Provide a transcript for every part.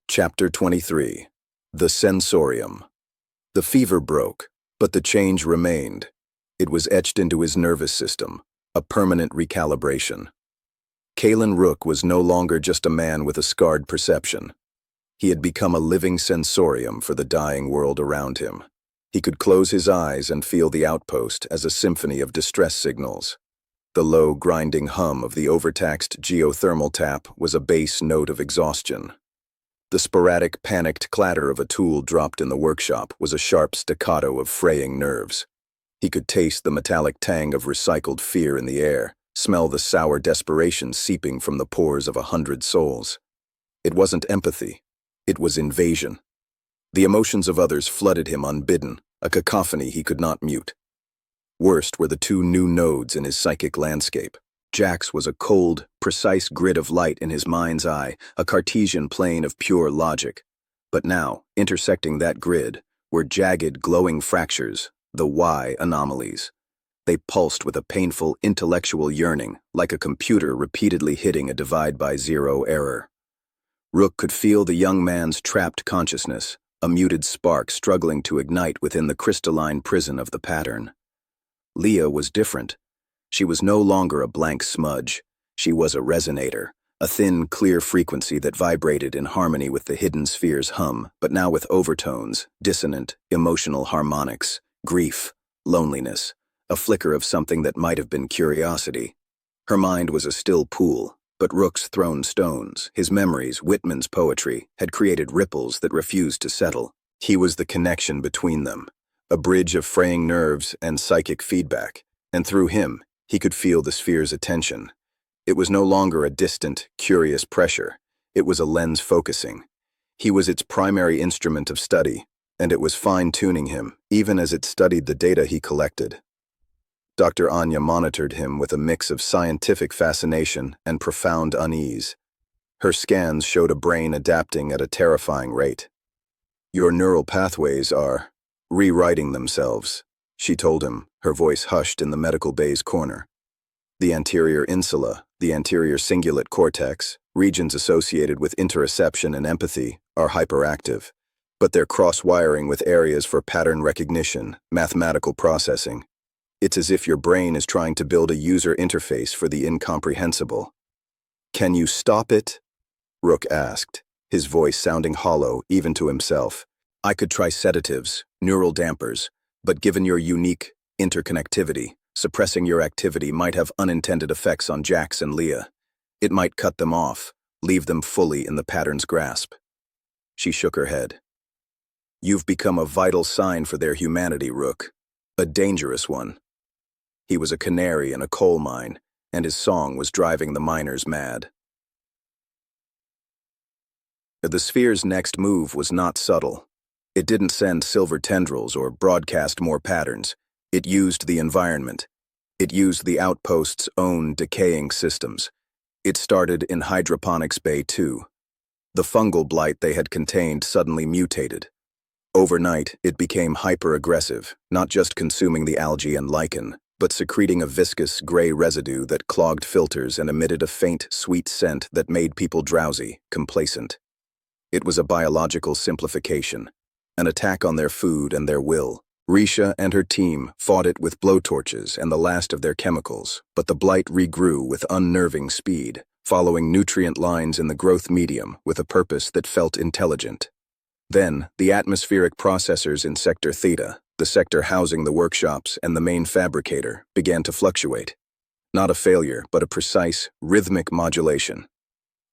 Chapter 23. The Sensorium. The fever broke, but the change remained. It was etched into his nervous system, a permanent recalibration. Rook was no longer just a man with a scarred perception. He had become a living sensorium for the dying world around him. He could close his eyes and feel the outpost as a symphony of distress signals. The low, grinding hum of the overtaxed geothermal tap was a bass note of exhaustion. The sporadic, panicked clatter of a tool dropped in the workshop was a sharp staccato of fraying nerves. He could taste the metallic tang of recycled fear in the air, smell the sour desperation seeping from the pores of 100 souls. It wasn't empathy. It was invasion. The emotions of others flooded him unbidden, a cacophony he could not mute. Worst were the two new nodes in his psychic landscape. Jack's was a cold, precise grid of light in his mind's eye, a Cartesian plane of pure logic. But now, intersecting that grid, were jagged, glowing fractures, the Y anomalies. They pulsed with a painful, intellectual yearning, like a computer repeatedly hitting a divide-by-zero error. Rook could feel the young man's trapped consciousness, a muted spark struggling to ignite within the crystalline prison of the pattern. Leah was different. She was no longer a blank smudge. She was a resonator, a thin, clear frequency that vibrated in harmony with the hidden sphere's hum, but now with overtones, dissonant, emotional harmonics, grief, loneliness, a flicker of something that might have been curiosity. Her mind was a still pool, but Rook's thrown stones, his memories, Whitman's poetry, had created ripples that refused to settle. He was the connection between them, a bridge of fraying nerves and psychic feedback, and through him, he could feel the sphere's attention. It was no longer a distant, curious pressure. It was a lens focusing. He was its primary instrument of study, and it was fine-tuning him, even as it studied the data he collected. Dr. Anya monitored him with a mix of scientific fascination and profound unease. Her scans showed a brain adapting at a terrifying rate. "Your neural pathways are rewriting themselves," she told him, her voice hushed in the medical bay's corner. The anterior insula, the anterior cingulate cortex, regions associated with interoception and empathy, are hyperactive, but they're cross-wiring with areas for pattern recognition, mathematical processing. It's as if your brain is trying to build a user interface for the incomprehensible. "Can you stop it?" Rook asked, his voice sounding hollow even to himself. "I could try sedatives, neural dampers, but given your unique interconnectivity, suppressing your activity might have unintended effects on Jax and Leah. It might cut them off, leave them fully in the pattern's grasp." She shook her head. "You've become a vital sign for their humanity, Rook. A dangerous one." He was a canary in a coal mine, and his song was driving the miners mad. The sphere's next move was not subtle. It didn't send silver tendrils or broadcast more patterns. It used the environment. It used the outpost's own decaying systems. It started in Hydroponics Bay 2. The fungal blight they had contained suddenly mutated. Overnight, it became hyper-aggressive, not just consuming the algae and lichen, but secreting a viscous, gray residue that clogged filters and emitted a faint, sweet scent that made people drowsy, complacent. It was a biological simplification, an attack on their food and their will. Risha and her team fought it with blowtorches and the last of their chemicals, but the blight regrew with unnerving speed, following nutrient lines in the growth medium with a purpose that felt intelligent. Then, the atmospheric processors in Sector Theta, the sector housing the workshops and the main fabricator, began to fluctuate. Not a failure, but a precise, rhythmic modulation.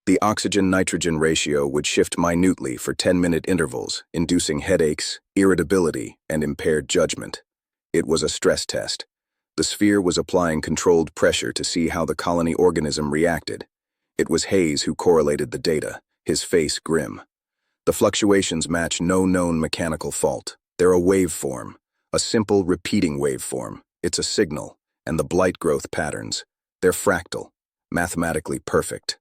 The oxygen-nitrogen ratio would shift minutely for 10-minute intervals, inducing headaches, irritability, and impaired judgment. It was a stress test. The sphere was applying controlled pressure to see how the colony organism reacted. It was Hayes who correlated the data, his face grim. The fluctuations match no known mechanical fault. They're a waveform, a simple repeating waveform. It's a signal, and the blight growth patterns. They're fractal, mathematically perfect.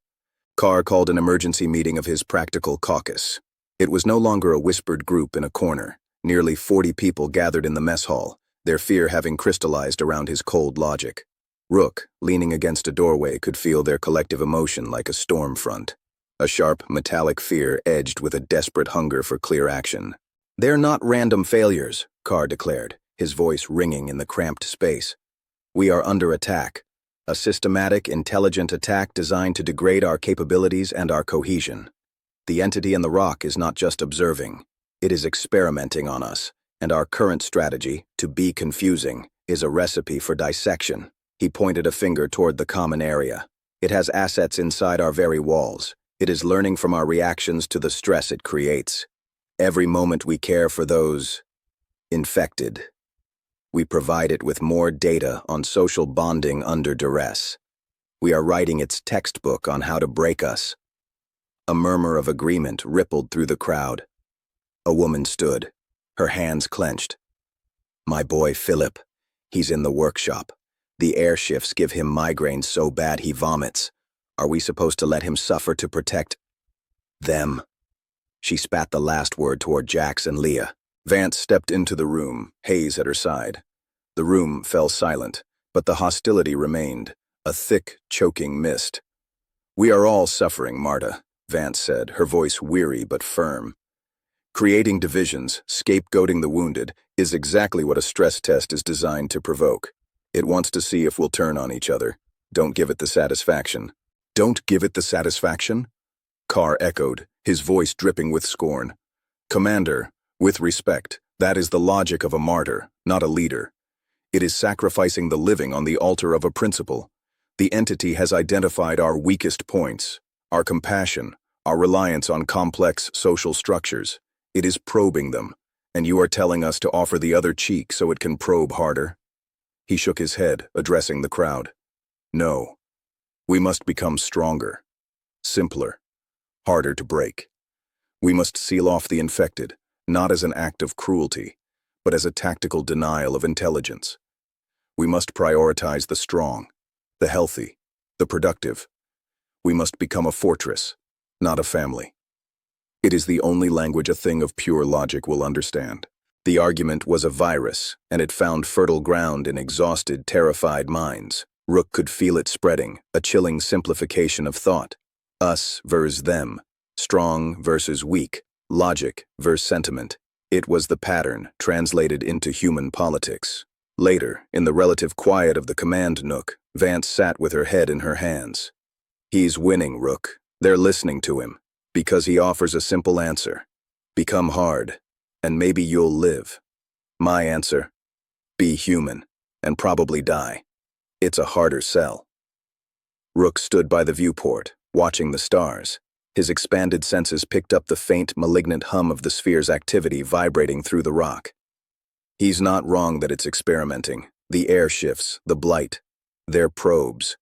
Karr called an emergency meeting of his practical caucus. It was no longer a whispered group in a corner. Nearly 40 people gathered in the mess hall, their fear having crystallized around his cold logic. Rook, leaning against a doorway, could feel their collective emotion like a storm front. a sharp, metallic fear edged with a desperate hunger for clear action. "They're not random failures," Karr declared, his voice ringing in the cramped space. "We are under attack. A systematic, intelligent attack designed to degrade our capabilities and our cohesion. The entity in the rock is not just observing. It is experimenting on us, and our current strategy, to be confusing, is a recipe for dissection." He pointed a finger toward the common area. "It has assets inside our very walls. It is learning from our reactions to the stress it creates. Every moment we care for those infected, we provide it with more data on social bonding under duress. We are writing its textbook on how to break us." A murmur of agreement rippled through the crowd. A woman stood, her hands clenched. "My boy Philip, he's in the workshop. The air shifts give him migraines so bad he vomits. Are we supposed to let him suffer to protect them?" She spat the last word toward Jax and Leah. Vance stepped into the room, Hayes at her side. The room fell silent, but the hostility remained, a thick, choking mist. "We are all suffering, Marta," Vance said, her voice weary but firm. "Creating divisions, scapegoating the wounded, is exactly what a stress test is designed to provoke. It wants to see if we'll turn on each other. Don't give it the satisfaction." "Don't give it the satisfaction?" Karr echoed, his voice dripping with scorn. "Commander, with respect, that is the logic of a martyr, not a leader. It is sacrificing the living on the altar of a principle. The entity has identified our weakest points, our compassion, our reliance on complex social structures. It is probing them, and you are telling us to offer the other cheek so it can probe harder?" He shook his head, addressing the crowd. "No. We must become stronger, simpler, harder to break. We must seal off the infected, not as an act of cruelty, but as a tactical denial of intelligence. We must prioritize the strong, the healthy, the productive. We must become a fortress, not a family. It is the only language a thing of pure logic will understand." The argument was a virus, and it found fertile ground in exhausted, terrified minds. Rook could feel it spreading, a chilling simplification of thought. Us versus them, strong versus weak, logic versus sentiment. It was the pattern translated into human politics. Later, in the relative quiet of the command nook, Vance sat with her head in her hands. "He's winning, Rook. They're listening to him, because he offers a simple answer. Become hard, and maybe you'll live. My answer? Be human, and probably die. It's a harder sell." Rook stood by the viewport, watching the stars. His expanded senses picked up the faint, malignant hum of the sphere's activity vibrating through the rock. He's not wrong that it's experimenting. The air shifts, the blight, they're probes.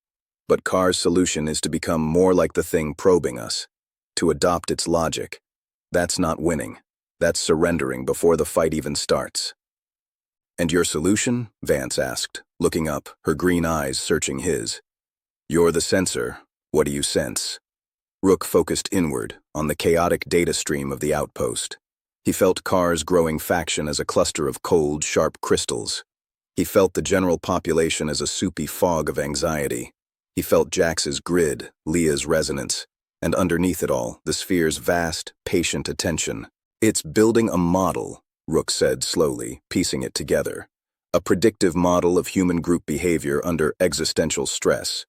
But Karr's solution is to become more like the thing probing us, to adopt its logic. That's not winning. That's surrendering before the fight even starts. "And your solution?" Vance asked, looking up, her green eyes searching his. "You're the sensor. What do you sense?" Rook focused inward, on the chaotic data stream of the outpost. He felt Karr's growing faction as a cluster of cold, sharp crystals. He felt the general population as a soupy fog of anxiety. He felt Jax's grid, Leah's resonance, and underneath it all, the sphere's vast, patient attention. "It's building a model," Rook said slowly, piecing it together. "A predictive model of human group behavior under existential stress.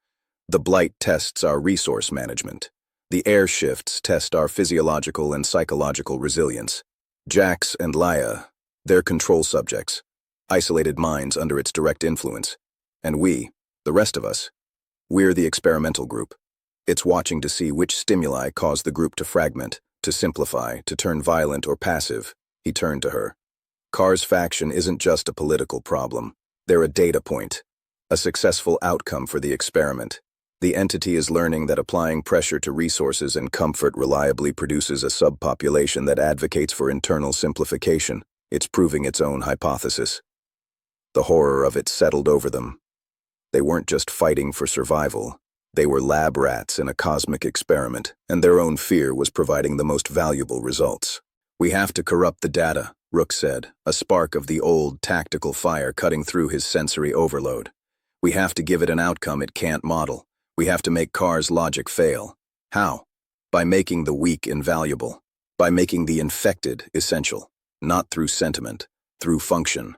The blight tests our resource management. The air shifts test our physiological and psychological resilience. Jax and Leah, they're control subjects, isolated minds under its direct influence. And we, the rest of us, we're the experimental group. It's watching to see which stimuli cause the group to fragment, to simplify, to turn violent or passive." He turned to her. "Karr's faction isn't just a political problem. They're a data point, a successful outcome for the experiment. The entity is learning that applying pressure to resources and comfort reliably produces a subpopulation that advocates for internal simplification. It's proving its own hypothesis." The horror of it settled over them. They weren't just fighting for survival. They were lab rats in a cosmic experiment, and their own fear was providing the most valuable results. "We have to corrupt the data," Rook said, a spark of the old, tactical fire cutting through his sensory overload. "We have to give it an outcome it can't model. We have to make Karr's logic fail." "How?" by making the weak invaluable, by making the infected essential, not through sentiment, through function.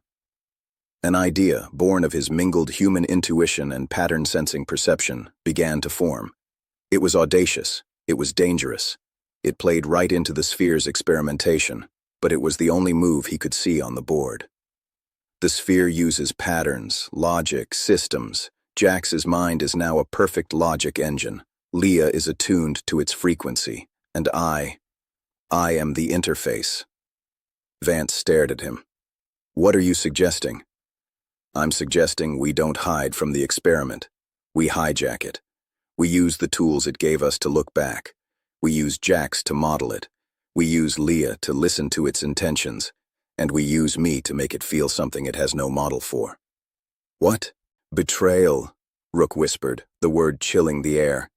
An idea, born of his mingled human intuition and pattern-sensing perception, began to form. It was audacious, it was dangerous. It played right into the sphere's experimentation, but it was the only move he could see on the board. The sphere uses patterns, logic, systems. Jax's mind is now a perfect logic engine. Leah is attuned to its frequency, and I am the interface. Vance stared at him. What are you suggesting? I'm suggesting we don't hide from the experiment. We hijack it. We use the tools it gave us to look back. We use Jax to model it. We use Leah to listen to its intentions. And we use me to make it feel something it has no model for. What? Betrayal, Rook whispered, the word chilling the air.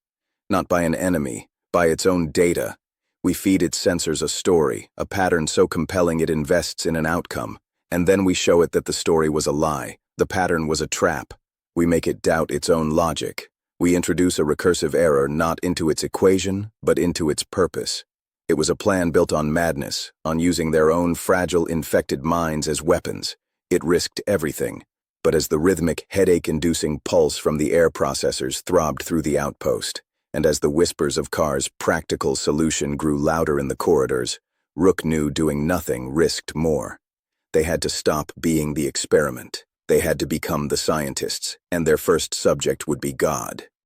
Not by an enemy, by its own data. We feed its sensors a story, a pattern so compelling it invests in an outcome. And then we show it that the story was a lie, the pattern was a trap. We make it doubt its own logic. We introduce a recursive error not into its equation, but into its purpose. It was a plan built on madness, on using their own fragile, infected minds as weapons. It risked everything. But as the rhythmic, headache-inducing pulse from the air processors throbbed through the outpost, and as the whispers of Karr's practical solution grew louder in the corridors, Rook knew doing nothing risked more. They had to stop being the experiment. They had to become the scientists, and their first subject would be God.